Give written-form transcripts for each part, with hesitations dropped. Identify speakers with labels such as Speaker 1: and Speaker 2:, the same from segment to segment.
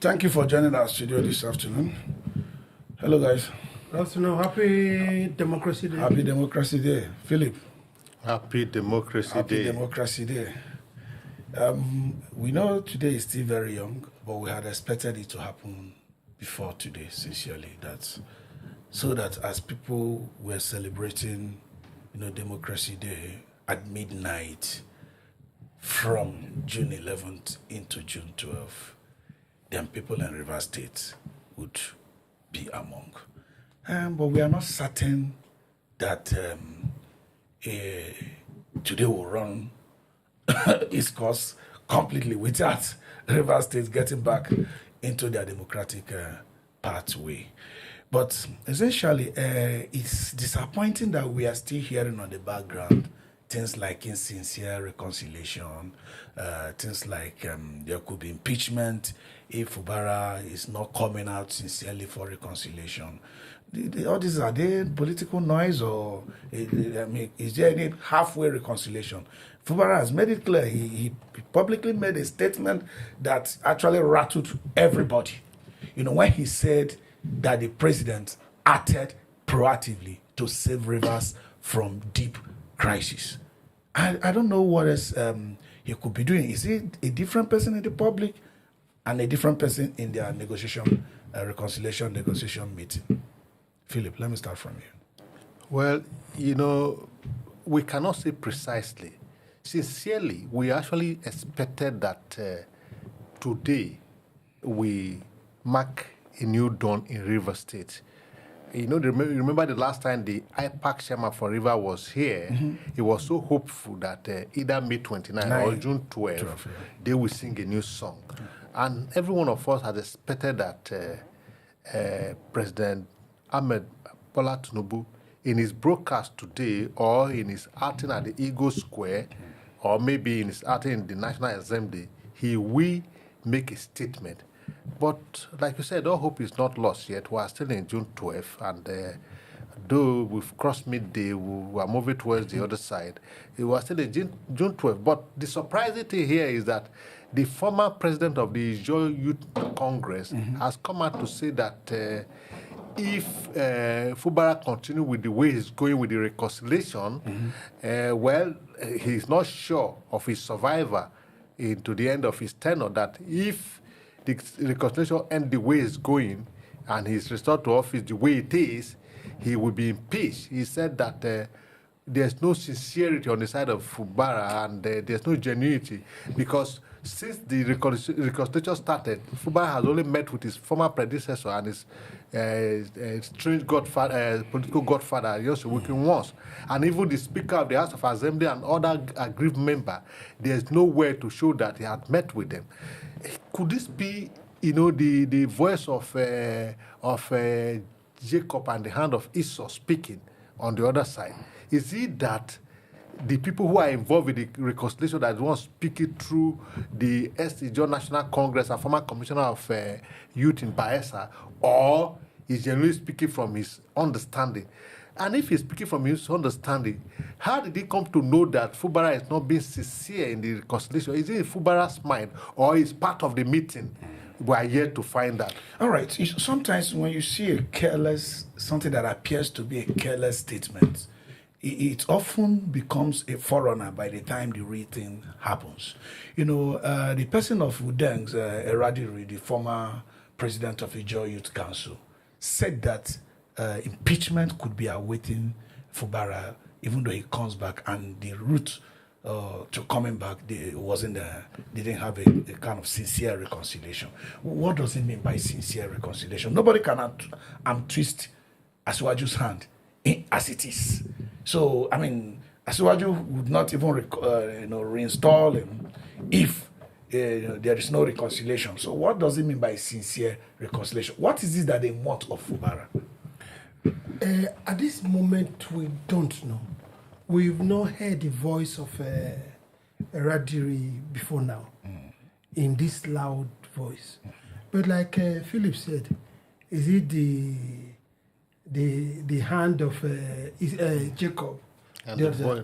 Speaker 1: Thank you for joining our studio this afternoon. Hello, guys.
Speaker 2: Good afternoon. Happy Democracy Day.
Speaker 1: Happy Democracy Day. Philip.
Speaker 3: Happy Democracy Day.
Speaker 1: Happy Democracy Day. We know today is still very young, but we had expected it to happen before today, sincerely. So that as people were celebrating, Democracy Day at midnight from June 11th into June 12th, then people in Rivers State would be among. But we are not certain that today will run its course completely without Rivers State getting back into their democratic pathway. But essentially, it's disappointing that we are still hearing on the background things like insincere reconciliation, things like there could be impeachment if Fubara is not coming out sincerely for reconciliation. All these, are they political noise, or is there any halfway reconciliation? Fubara has made it clear. He publicly made a statement that actually rattled everybody. When he said that the president acted proactively to save Rivers from deep crisis. I don't know what else he could be doing. Is he a different person in the public and a different person in their reconciliation negotiation meeting? Philip, let me start from you.
Speaker 3: Well, we cannot say precisely. Sincerely, we actually expected that today we mark a new dawn in River State. Remember the last time the IPAC chairman for River was here, he was so hopeful that either May 29 or June 12, they will sing a new song. And every one of us had expected that President Ahmed Bola Tinubu, in his broadcast today, or in his outing at the Eagle Square, or maybe in his outing in the National Assembly, he will make a statement. But like you said, all hope is not lost yet. We are still in June 12th, and though we've crossed midday, we are moving towards the other side. We are still in June 12th. But the surprising thing here is that the former president of the Ijaw Youth Congress has come out to say that if Fubara continues with the way he's going with the reconciliation, he's not sure of his survivor into the end of his tenure, that if the reconciliation ends the way it's going and he's restored to office the way it is, he will be impeached. He said that there's no sincerity on the side of Fubara, and there's no genuinity, because since the reconciliation started, Fubara has only met with his former predecessor and his strange political godfather, just working once. And even the Speaker of the House of Assembly and other aggrieved member, there's nowhere to show that he had met with them. Could this be, the voice of Jacob and the hand of Esau speaking on the other side? Is it that the people who are involved with the reconciliation that want to speak it through the ex-Ijaw National Congress and former commissioner of youth in Bayelsa, or is generally speaking from his understanding? And if he's speaking from his understanding, how did he come to know that Fubara is not being sincere in the reconciliation? Is it in Fubara's mind, or is part of the meeting? We are yet to find that.
Speaker 1: All right. Sometimes when you see something that appears to be a careless statement, it often becomes a forerunner by the time the real thing happens. The person of Udeng's, Eradiri, the former president of Ijaw Youth Council, said that impeachment could be awaiting Fubara, even though he comes back, and the route to coming back didn't have a kind of sincere reconciliation. What does it mean by sincere reconciliation? Nobody can twist Asiwaju's hand as it is. So, Asiwaju would not even reinstall him if there is no reconciliation. So what does it mean by sincere reconciliation? What is it that they want of Fubara?
Speaker 2: At this moment, we don't know. We've not heard the voice of Radiri before now, in this loud voice. But like Philip said, is it the hand of Jacob?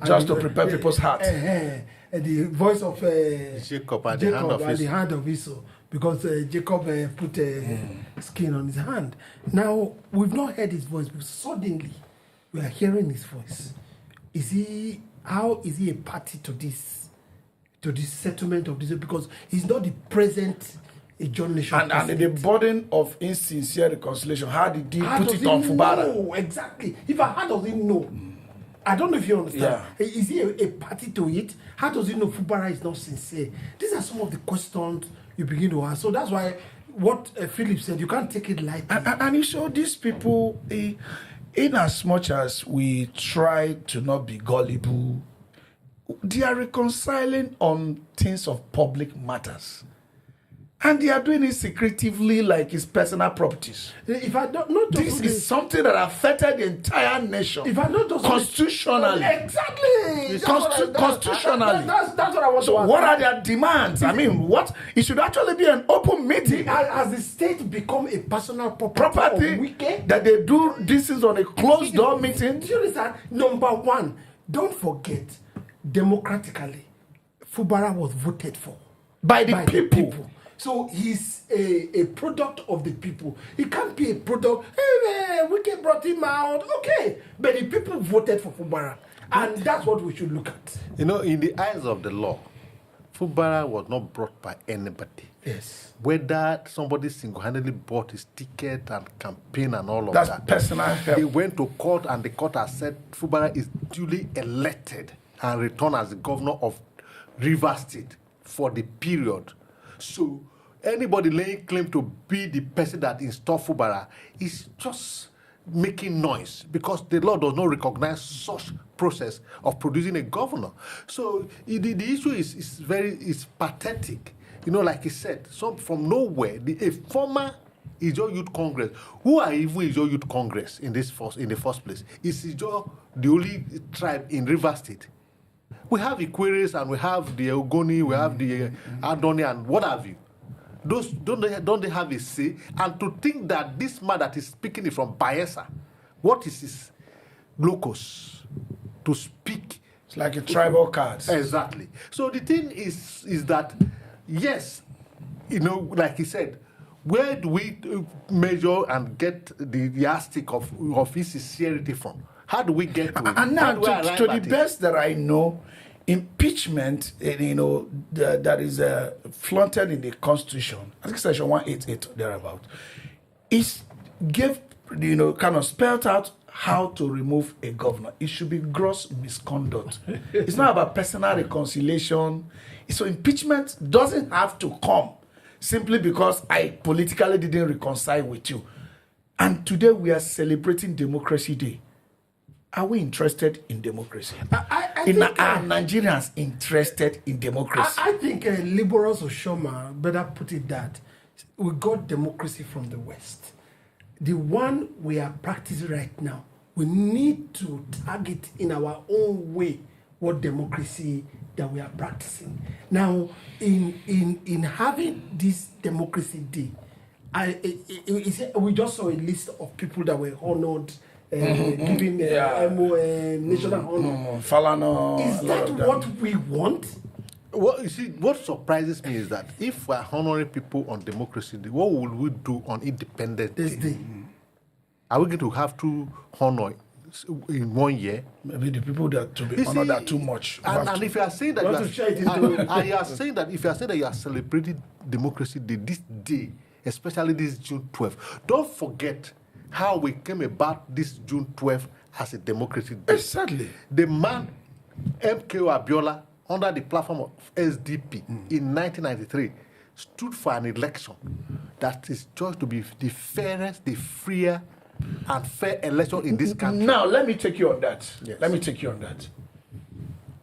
Speaker 1: Just to prepare people's hearts.
Speaker 2: The voice of
Speaker 3: Jacob and the hand of
Speaker 2: Esau because Jacob put skin on his hand. Now, we've not heard his voice, but suddenly we are hearing his voice. How is he a party to this settlement of this? Because he's not the present Ijaw Nation.
Speaker 1: And the burden of insincere reconciliation, how did he put it on
Speaker 2: Fubara?
Speaker 1: Fubara?
Speaker 2: No, exactly. How does he know? I don't know if you understand. Yeah. Is he a party to it? How does he know Fubara is not sincere? These are some of the questions you begin to ask. So that's why what Philip said, you can't take it lightly.
Speaker 1: And you saw these people, in as much as we try to not be gullible, they are reconciling on things of public matters. And they are doing it secretively like it's personal properties.
Speaker 2: If I don't know,
Speaker 1: this is something that affected the entire nation.
Speaker 2: If I know
Speaker 1: constitutionally.
Speaker 2: Exactly.
Speaker 1: Constitutionally.
Speaker 2: That's what I want to ask.
Speaker 1: What are their demands? I mean, what? It should actually be an open meeting.
Speaker 2: Has the state become a personal property of Wike?
Speaker 1: That they do this is on a closed door meeting?
Speaker 2: Do you understand? Number one, don't forget, democratically, Fubara was voted for.
Speaker 1: By the people.
Speaker 2: So he's a product of the people. He can't be a product. Hey, Wike brought him out. Okay. But the people voted for Fubara. And that's what we should look at.
Speaker 3: You know, in the eyes of the law, Fubara was not brought by anybody.
Speaker 2: Yes.
Speaker 3: Whether somebody single-handedly bought his ticket and campaign and all of that.
Speaker 1: That's personal help.
Speaker 3: They went to court and the court has said Fubara is duly elected and returned as the governor of Rivers State for the period. So anybody laying claim to be the person that installed Fubara is just making noise because the law does not recognize such process of producing a governor. So the issue is pathetic. You know, like he said, from nowhere, a former Ijaw Youth Congress, who are even Ijaw Youth Congress in the first place? Is Ijaw the only tribe in Rivers State? We have Iqueres and we have the Ogoni, we have the Adoni and what have you. Those don't they have a say? And to think that this man that is speaking is from Bayelsa, what is his locus to speak?
Speaker 1: It's like a tribal card.
Speaker 3: Exactly. So the thing is that, yes, you know, like he said, where do we measure and get the yardstick of his sincerity from? How do we get to it?
Speaker 1: And now, to the best that I know, impeachment, you know, that is flaunted in the Constitution, I think Section 188 thereabout, is kind of spelled out how to remove a governor. It should be gross misconduct. It's not about personal reconciliation. So impeachment doesn't have to come simply because I politically didn't reconcile with you. And today we are celebrating Democracy Day. Are we interested in democracy? Are Nigerians interested in democracy?
Speaker 2: I think liberals or Shoma better put it that we got democracy from the West. The one we are practicing right now, we need to target in our own way what democracy that we are practicing. Now, in having this Democracy Day, we just saw a list of people that were honored. Giving national honor.
Speaker 1: Falana.
Speaker 2: Is that what we want?
Speaker 3: Well, you see, what surprises me is that if we're honoring people on Democracy Day, what will we do on Independence Day? Are we going to have to honor in 1 year?
Speaker 1: Maybe the people that to be honored are too much.
Speaker 3: And if you are saying that you are celebrating Democracy Day this day, especially this June 12th, don't forget how we came about this June 12th as a Democracy Day.
Speaker 1: Exactly.
Speaker 3: The man, MKO Abiola, under the platform of SDP in 1993, stood for an election that is judged to be the fairest, the freer, and fair election in this country.
Speaker 1: Now, let me take you on that.
Speaker 3: Yes.
Speaker 1: Let me take you on that.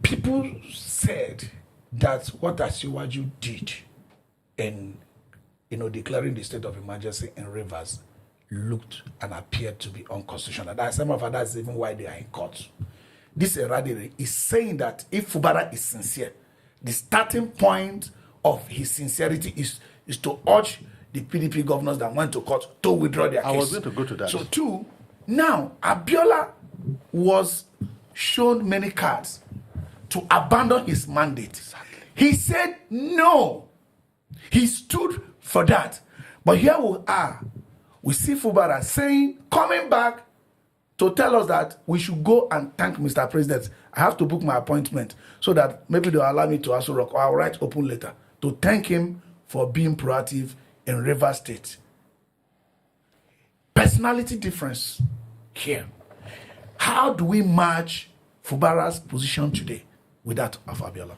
Speaker 1: People said that what Asiwaju did in, declaring the state of emergency in Rivers looked and appeared to be unconstitutional. That's even why they are in court. This Eradiri is saying that if Fubara is sincere, the starting point of his sincerity is to urge the PDP governors that went to court to withdraw their case.
Speaker 3: I was going to go to that.
Speaker 1: So two, now Abiola was shown many cards to abandon his mandate. Exactly. He said no. He stood for that. But here we are. We see Fubara coming back to tell us that we should go and thank Mr. President. I have to book my appointment so that maybe they'll allow me to Aso Rock, or I'll write open letter to thank him for being proactive in Rivers State. Personality difference here. How do we match Fubara's position today with that of Abiola?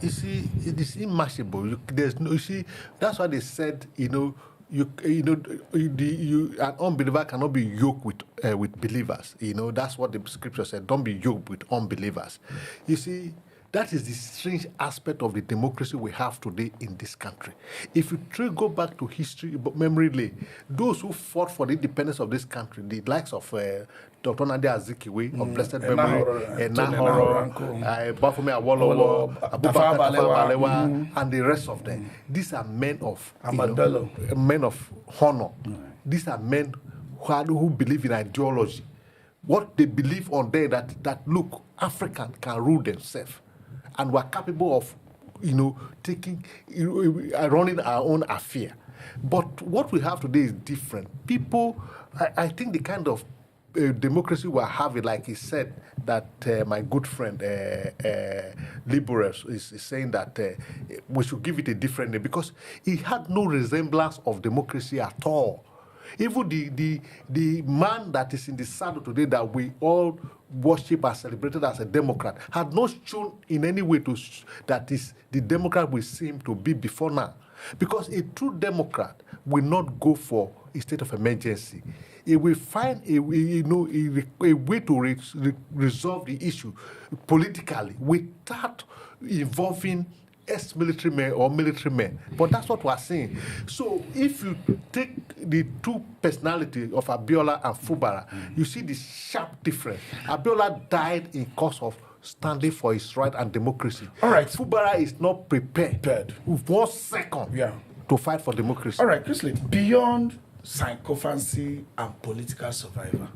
Speaker 3: You see, it is immatchable. There's no. You see, that's why they said, an unbeliever cannot be yoked with believers. That's what the scripture said. Don't be yoked with unbelievers. You see, that is the strange aspect of the democracy we have today in this country. If you go back to history, memory lane, those who fought for the independence of this country, the likes of Dr. Nadia Azikiwe of blessed memory, Nahoro, Bafumi Awolowo, Abubakar Balewa, and the rest of them. These are men of men of honor. These are men who believe in ideology. What they believe on there that look, African can rule themselves. And we're capable of, running our own affair. But what we have today is different. People, I think the kind of democracy we're having, like he said, that my good friend Liberals is saying that we should give it a different name, because it had no resemblance of democracy at all. Even the man that is in the saddle today that we all worship and celebrated as a Democrat had not shown in any way that is the Democrat we seem to be before now. Because a true Democrat will not go for a state of emergency. It will find a way to resolve the issue politically without involving ex-military men or military men. But that's what we're saying. So if you take the two personalities of Abiola and Fubara, you see the sharp difference. Abiola died in cause of standing for his right and democracy.
Speaker 1: All right.
Speaker 3: Fubara is not prepared with 1 second to fight for democracy.
Speaker 1: All right, Chrisley, beyond sycophancy and political survival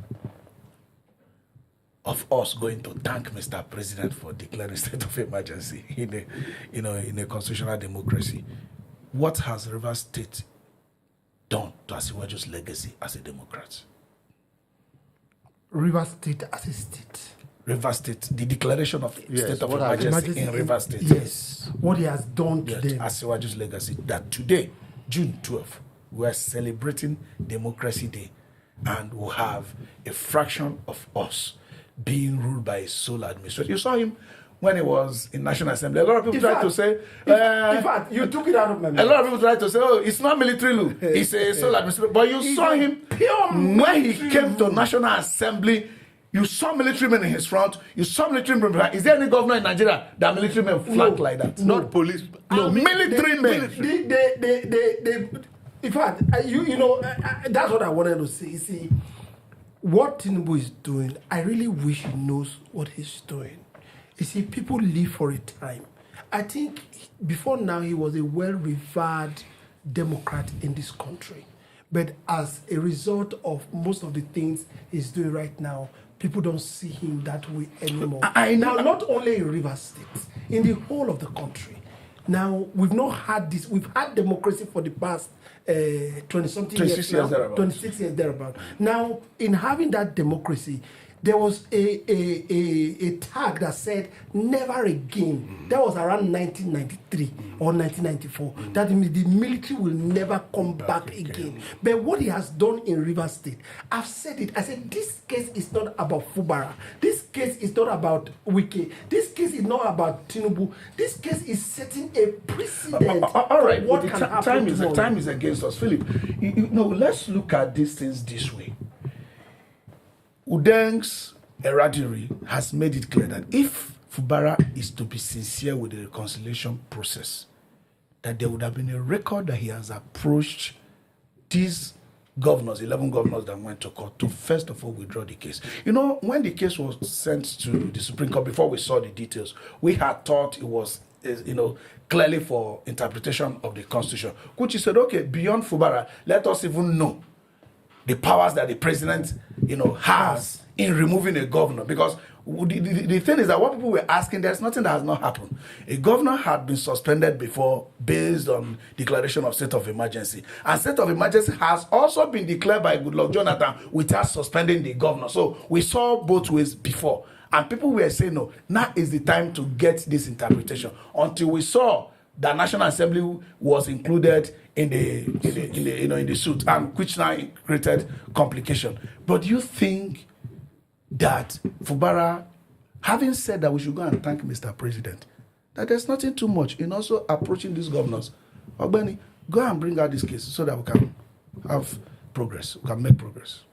Speaker 1: of us going to thank Mr. President for declaring state of emergency in a constitutional democracy, what has Rivers State done to Asiwaju's legacy as a Democrat?
Speaker 2: Rivers State as a state.
Speaker 1: Rivers State, the declaration of state of emergency in Rivers State.
Speaker 2: Yes, what he has done to them.
Speaker 1: Asiwaju's legacy, that today, June 12th, we're celebrating Democracy Day, and we'll have a fraction of us being ruled by a sole administration. You saw him when he was in National Assembly. A lot of people tried to say...
Speaker 2: in fact, you took it out of my mouth.
Speaker 1: A lot of people tried to say, oh, it's not military rule. It's a sole administration. But you saw him, when he came to National Assembly, you saw military men in his front. You saw military men behind. Is there any governor in Nigeria that military men flank like that?
Speaker 3: Not police.
Speaker 1: No, military men.
Speaker 2: In fact, that's what I wanted to say. You see, what Tinubu is doing, I really wish he knows what he's doing. You see, people live for a time. I think before now he was a well-revered Democrat in this country. But as a result of most of the things he's doing right now, people don't see him that way anymore. Now, not only in Rivers State, in the whole of the country. Now, we've not had this. We've had democracy for the past 20-something years now. 26 years thereabout. Now, in having that democracy, there was a tag that said never again. That was around 1993 or 1994. That the military will never come back again. But what he has done in Rivers State, I've said it. I said this case is not about Fubara. This case is not about Wike. This case is not about Tinubu. This case is setting a precedent.
Speaker 1: All right.
Speaker 2: What can happen
Speaker 1: time is against us, Philip. Let's look at these things this way. Udeng's Eradiri has made it clear that if Fubara is to be sincere with the reconciliation process, that there would have been a record that he has approached these governors, 11 governors that went to court, to first of all withdraw the case. When the case was sent to the Supreme Court, before we saw the details, we had thought it was, clearly for interpretation of the Constitution, which he said, okay, beyond Fubara, let us even know the powers that the president, has in removing a governor. Because The thing is that what people were asking, there's nothing that has not happened. A governor had been suspended before based on declaration of state of emergency. And state of emergency has also been declared by Goodluck Jonathan without suspending the governor. So we saw both ways before. And people were saying, no, now is the time to get this interpretation. Until we saw the National Assembly was included in the suit, and which now created complication. But do you think that Fubara, having said that we should go and thank Mr. President, that there's nothing too much in also approaching these governors? Ogbeni, go and bring out this case so that we can have progress, we can make progress.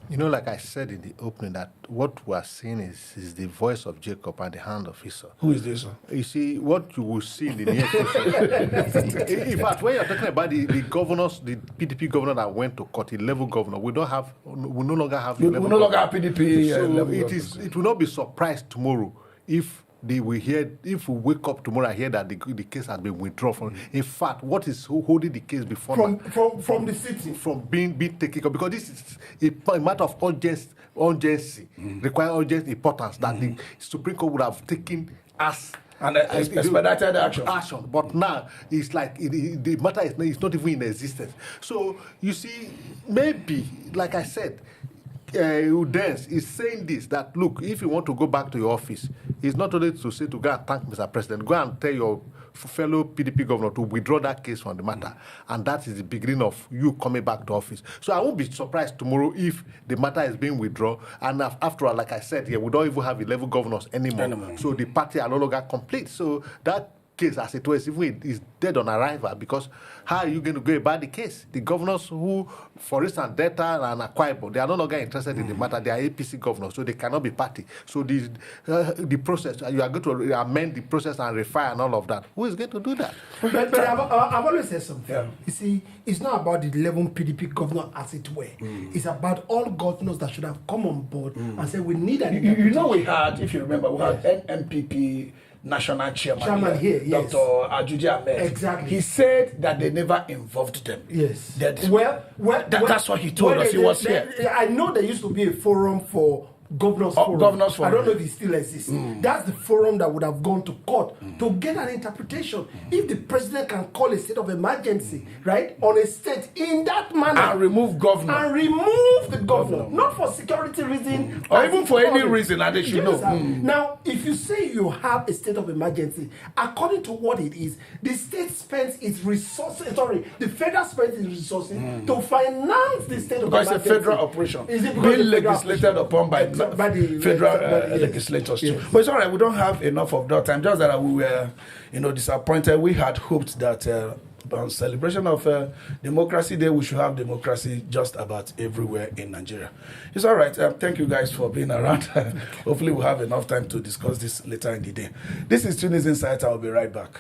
Speaker 3: You know, like I said in the opening, that what we are seeing is the voice of Jacob and the hand of Esau.
Speaker 1: Who is this?
Speaker 3: You see, what you will see in the near future. In fact, when you're talking about the governors, the PDP governor that went to court, 11 governor, we no longer have.
Speaker 1: We no longer have PDP.
Speaker 3: So it will not be surprised tomorrow if we wake up tomorrow and hear that the case has been withdrawn from. In fact, what is holding the case before
Speaker 2: from the city,
Speaker 3: from being taken up, because this is a matter of urgency, require urgent importance that the Supreme Court would have taken as
Speaker 1: and expedited
Speaker 3: action. But now it's like the matter is not even in existence. So you see, maybe, like I said, Udens is saying this, that look, if you want to go back to your office, it's not only to say to go and thank Mr. President, go and tell your fellow PDP governor to withdraw that case from the matter. And that is the beginning of you coming back to office. So I won't be surprised tomorrow if the matter is being withdrawn. And after all, like I said, we don't even have 11 governors anymore. So the party are no longer complete. So that case, as it was, even is dead on arrival, because how are you going to go about the case? The governors who, for instance, Delta and Akwa Ibom, they are no longer interested in the matter. They are APC governors, so they cannot be party. So the process, you are going to amend the process and refine and all of that. Who is going to do that?
Speaker 2: But I've always said something. Yeah. You see, it's not about the 11 PDP governors as it were. It's about all governors that should have come on board and said, we need an
Speaker 1: you know, we had, if you remember, we had NPP national chairman
Speaker 2: here, yes.
Speaker 1: Dr. Ajuji Ahmed.
Speaker 2: Exactly.
Speaker 1: He said that they never involved them.
Speaker 2: Yes.
Speaker 1: That's what he told us. He was here.
Speaker 2: I know there used to be a forum for Governors Forum.
Speaker 1: Governors Forum.
Speaker 2: I don't know if it still exists. That's the forum that would have gone to court to get an interpretation. If the president can call a state of emergency, right, on a state in that manner,
Speaker 1: and remove governor,
Speaker 2: and remove the governor, not for security reason,
Speaker 1: or even for any reason, and they should know.
Speaker 2: Now, if you say you have a state of emergency, according to what it is, the state spends its resources. Sorry, the federal spends its resources to finance the state of emergency.
Speaker 1: Because it's a federal operation.
Speaker 2: Is it
Speaker 1: being legislated upon by the federal legislators too. But it's all right, we don't have enough of that time. Just that we were, disappointed. We had hoped that on celebration of Democracy Day, we should have democracy just about everywhere in Nigeria. It's all right. Thank you guys for being around. Hopefully we'll have enough time to discuss this later in the day. This is Tunis Insight. I'll be right back.